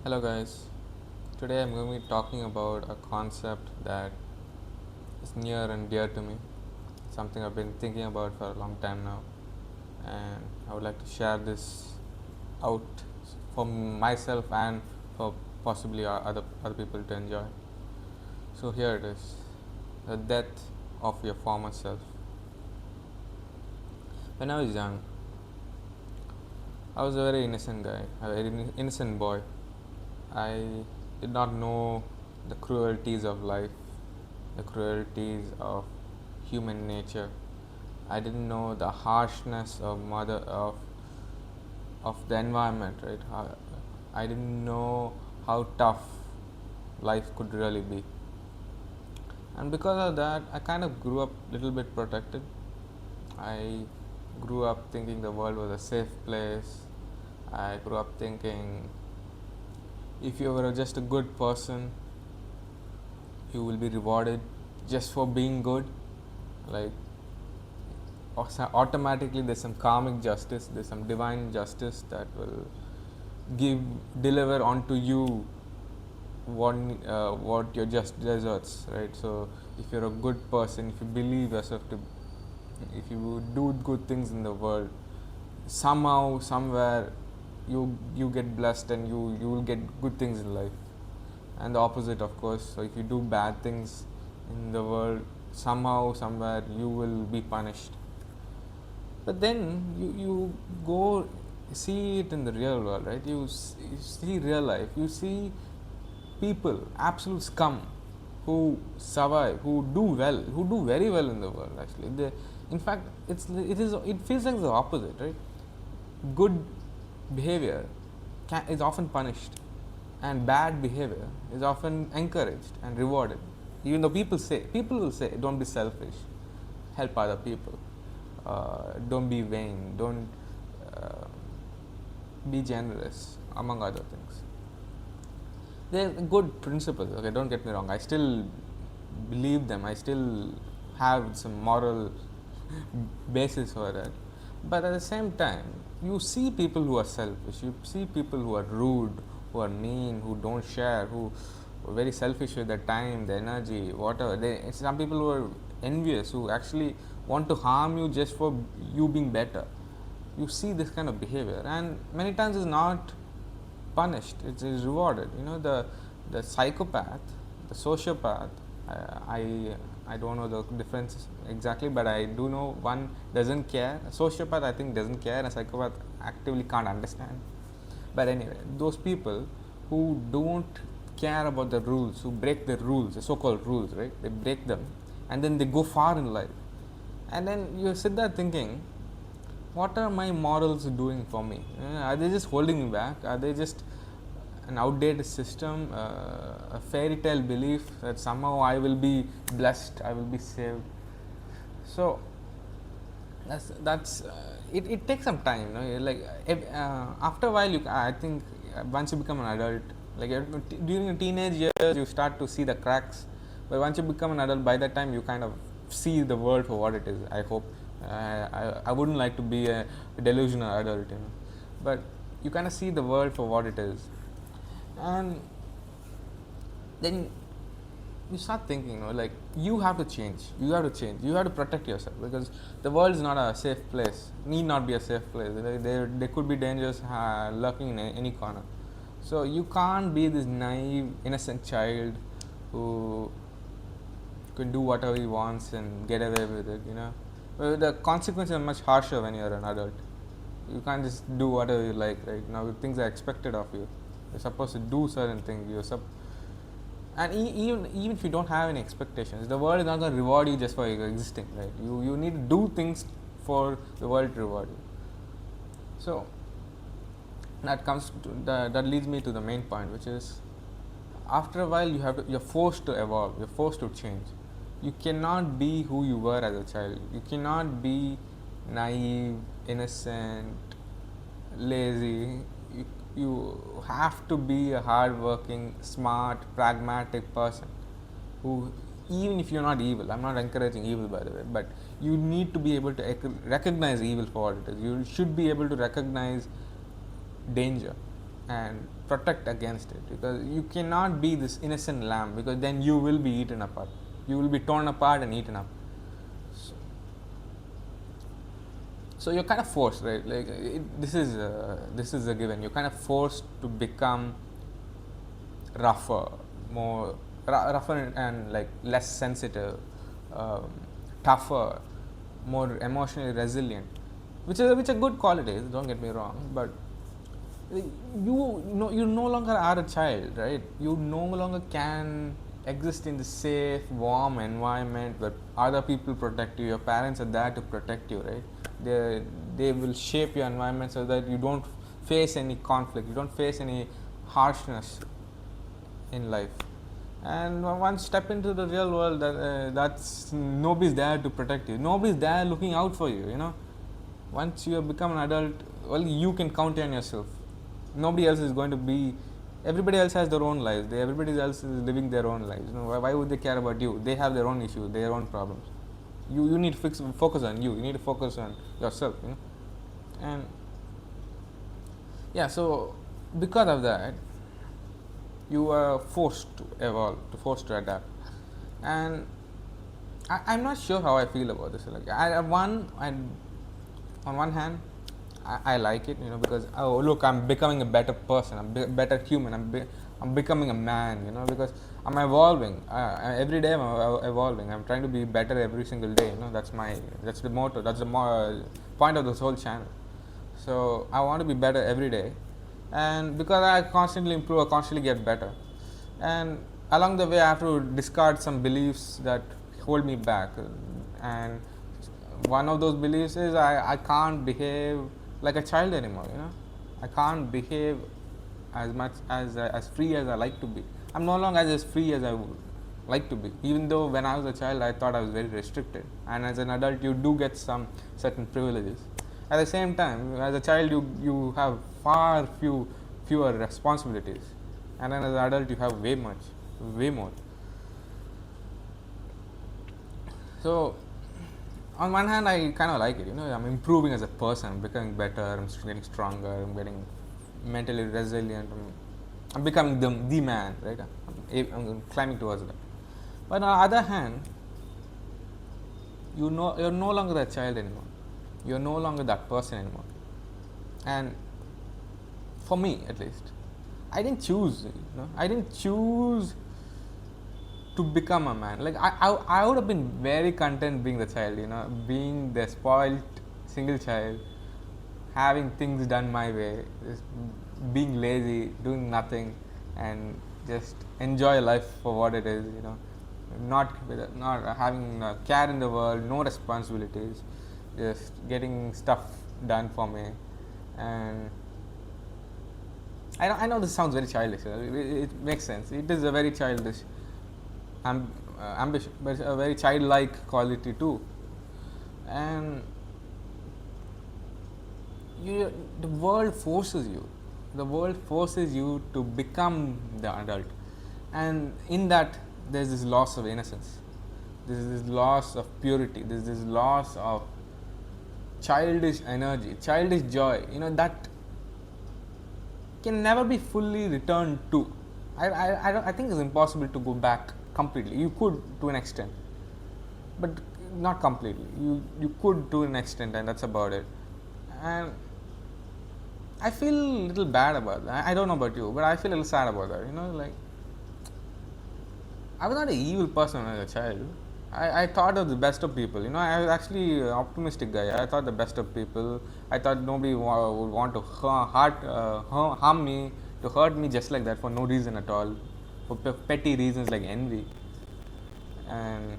Hello guys, today I'm going to be talking about a concept that is near and dear to me, something I've been thinking about for a long time now, and I would like to share this out for myself and for possibly other people to enjoy. So here it is, the death of your former self. When I was young, I was a very innocent guy, a very innocent boy. I did not know the cruelties of life, the cruelties of human nature. I didn't know the harshness of the environment, right? I didn't know how tough life could really be. And because of that, I kind of grew up a little bit protected. I grew up thinking the world was a safe place. I grew up thinking if you were just a good person, you will be rewarded just for being good. Like automatically there's some karmic justice, there's some divine justice that will give deliver onto you what your just deserts, right? So if you're a good person, if you believe yourself to, if you do good things in the world, somehow somewhere you get blessed and you will get good things in life. And the opposite, of course. So if you do bad things in the world, somehow somewhere you will be punished. But then you go see it in the real world, right? You see real life, you see people, absolute scum, who survive, who do well, who do very well in the world. Actually, in fact, it feels like the opposite, right? Good behavior is often punished, and bad behavior is often encouraged and rewarded. Even though people will say, "Don't be selfish, help other people, don't be vain, don't uh, be generous," among other things. They're good principles. Okay, don't get me wrong. I still believe them. I still have some moral basis for that. But at the same time, you see people who are selfish. You see people who are rude, who are mean, who don't share, who are very selfish with their time, their energy, whatever. Some people who are envious, who actually want to harm you just for you being better. You see this kind of behavior, and many times it's not punished, it is rewarded. The psychopath, the sociopath, I don't know the difference exactly, but I do know one doesn't care. A sociopath, I think, doesn't care, and a psychopath actively can't understand. But anyway, those people who don't care about the rules, who break the rules, the so-called rules, right? They break them, and then they go far in life. And then you sit there thinking, what are my morals doing for me? Are they just holding me back? Are they just an outdated system, a fairy tale belief that somehow I will be blessed, I will be saved? So it takes some time. Like after a while, I think once you become an adult, like during your teenage years, you start to see the cracks. But once you become an adult, by that time you kind of see the world for what it is. I hope. I wouldn't like to be a delusional adult, but you kind of see the world for what it is, and then you start thinking, like you have to change, you have to change, you have to protect yourself, because the world is not a safe place, need not be a safe place. There could be dangers lurking in any corner. So you can't be this naive, innocent child who can do whatever he wants and get away with it. The consequences are much harsher when you're an adult. You can't just do whatever you like. Right now, things are expected of you. You're supposed to do certain things. And even if you don't have any expectations, the world is not going to reward you just for existing. Right? You need to do things for the world to reward you. So that leads me to the main point, which is, after a while you're forced to evolve, you're forced to change. You cannot be who you were as a child. You cannot be naive, innocent, lazy. You have to be a hardworking, smart, pragmatic person who, even if you're not evil, I'm not encouraging evil, by the way, but you need to be able to recognize evil for what it is. You should be able to recognize danger. and protect against it, because you cannot be this innocent lamb, because then you will be eaten apart. You will be torn apart and eaten up. So, so you're kind of forced, right? Like this is a given. You're kind of forced to become rougher, more rougher and like less sensitive, um, tougher, more emotionally resilient, which are good qualities. Don't get me wrong, but you no longer are a child, right? You no longer can exist in the safe, warm environment where other people protect you. Your parents are there to protect you, right? They will shape your environment so that you don't face any conflict, you don't face any harshness in life. And once step into the real world, that's nobody's there to protect you. Nobody's there looking out for you. Once you have become an adult, well, you can count on yourself. Nobody else is going to be. Everybody else has their own lives. Everybody else is living their own lives. Why would they care about you? They have their own issues, their own problems. You need to focus on you. You need to focus on yourself. And yeah, so because of that, you are forced to evolve, forced to adapt. And I'm not sure how I feel about this. Like, on one hand, I like it, because look, I'm becoming a better person, I'm better human, I'm becoming a man, because I'm evolving. Every day I'm evolving. I'm trying to be better every single day. That's the motto. That's the point of this whole channel. So I want to be better every day, and because I constantly improve, I constantly get better. And along the way, I have to discard some beliefs that hold me back. And one of those beliefs is I can't behave like a child anymore. I can't behave as much as free as I like to be. I'm no longer as free as I would like to be, even though when I was a child I thought I was very restricted, and as an adult you do get some certain privileges. At the same time, as a child you have fewer responsibilities, and then as an adult you have way more. So on one hand, I kind of like it. I'm improving as a person. I'm becoming better. I'm getting stronger. I'm getting mentally resilient. I'm becoming the man, right? I'm climbing towards that. But on the other hand, you're no longer that child anymore. You're no longer that person anymore. And for me, at least, I didn't choose. I didn't choose to become a man. Like I would have been very content being the child, being the spoiled single child, having things done my way, just being lazy, doing nothing, and just enjoy life for what it is, not having a care in the world, no responsibilities, just getting stuff done for me. And I know this sounds very childish. It makes sense. It is a very childish ambition, but a very childlike quality too. And the world forces you to become the adult, and in that there's this loss of innocence, there's this loss of purity, there's this loss of childish energy, childish joy, that can never be fully returned to. I think it's impossible to go back completely. You could to an extent, but not completely. You could to an extent, and that's about it. And I feel a little bad about that. I don't know about you, but I feel a little sad about that. Like I was not an evil person as a child. I thought of the best of people. I was actually an optimistic guy. I thought the best of people. I thought nobody would want to harm me, to hurt me just like that for no reason at all, for petty reasons like envy. And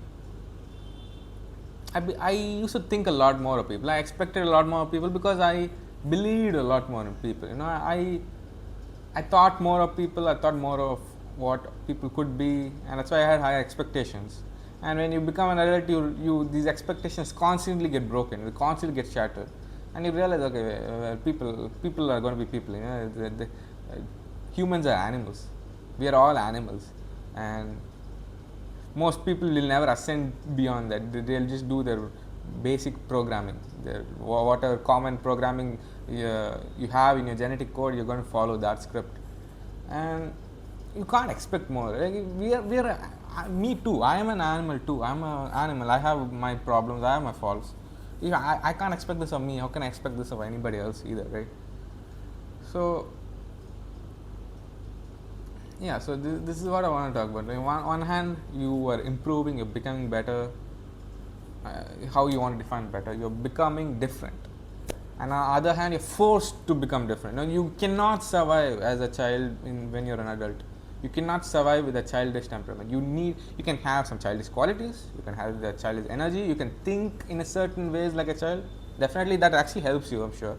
I used to think a lot more of people. I expected a lot more of people because I believed a lot more in people. I thought more of people. I thought more of what people could be, and that's why I had higher expectations. And when you become an adult, you these expectations constantly get broken. They constantly get shattered, and you realize, okay, people are going to be people. Humans are animals. We are all animals, and most people will never ascend beyond that. They'll just do their basic programming. Whatever common programming you have in your genetic code, you're going to follow that script, and you can't expect more. Like me too. I am an animal too. I'm an animal. I have my problems. I have my faults. I can't expect this of me. How can I expect this of anybody else either, right? So yeah, so this is what I want to talk about. On one hand, you are improving, you're becoming better. How you want to define better? You're becoming different. And on the other hand, you're forced to become different. Now, you cannot survive as a child when you're an adult. You cannot survive with a childish temperament. You can have some childish qualities. You can have the childish energy. You can think in a certain ways like a child. Definitely, that actually helps you. I'm sure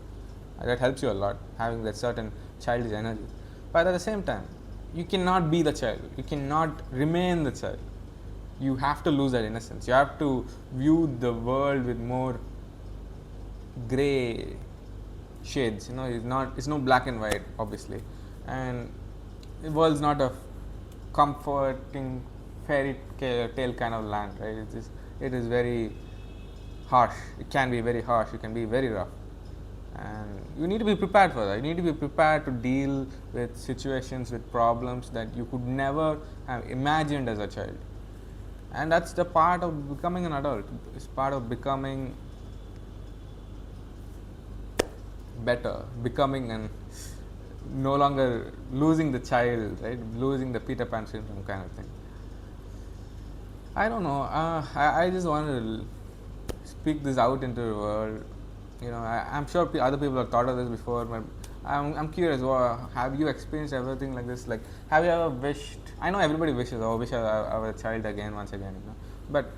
that helps you a lot, having that certain childish energy. But at the same time, you cannot be the child. You cannot remain the child. You have to lose that innocence. You have to view the world with more gray shades. It's no black and white, obviously, and the world's not a comforting fairy tale kind of land, right? It is very harsh. It can be very harsh. It can be very rough, and you need to be prepared for that. You need to be prepared to deal with situations, with problems that you could never have imagined as a child. And that's the part of becoming an adult. It's part of becoming better, becoming and no longer losing the child, right? Losing the Peter Pan syndrome kind of thing. I don't know. I just want to speak this out into the world. I'm sure other people have thought of this before, but I'm curious. Have you experienced everything like this? Like, have you ever wished? I know everybody wishes. Oh, wish I were a child again, once again. But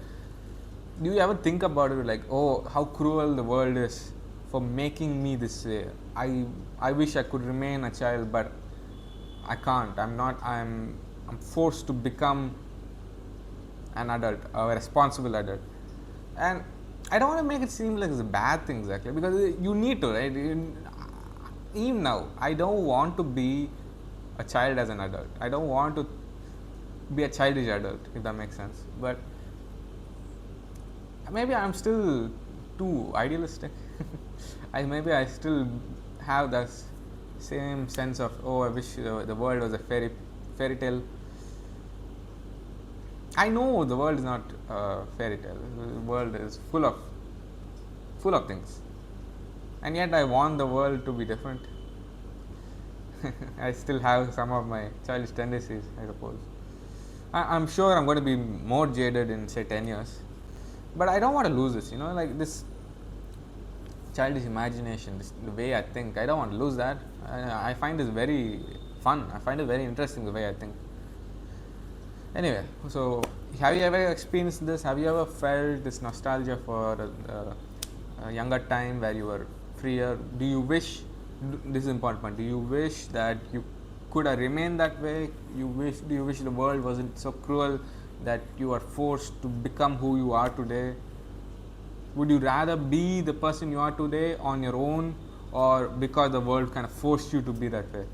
do you ever think about it? Like, oh, how cruel the world is for making me this way. I wish I could remain a child, but I can't. I'm not. I'm forced to become an adult, a responsible adult, and I don't want to make it seem like it's a bad thing exactly, because you need to, right? Even now, I don't want to be a child as an adult. I don't want to be a childish adult, if that makes sense. But maybe I'm still too idealistic. Maybe I still have that same sense of, oh, I wish the world was a fairy tale. I know the world is not a fairy tale. The world is full of things, and yet I want the world to be different. I still have some of my childish tendencies, I suppose. I'm sure I'm going to be more jaded in, say, 10 years, but I don't want to lose this. Like this childish imagination, the way I think. I don't want to lose that. I find this very fun. I find it very interesting the way I think. Anyway, so have you ever experienced this? Have you ever felt this nostalgia for a younger time where you were freer? Do you wish, this is an important point, do you wish that you could have remained that way? Do you wish the world wasn't so cruel that you are forced to become who you are today? Would you rather be the person you are today on your own, or because the world kind of forced you to be that way?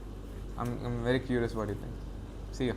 I'm very curious what you think. See you.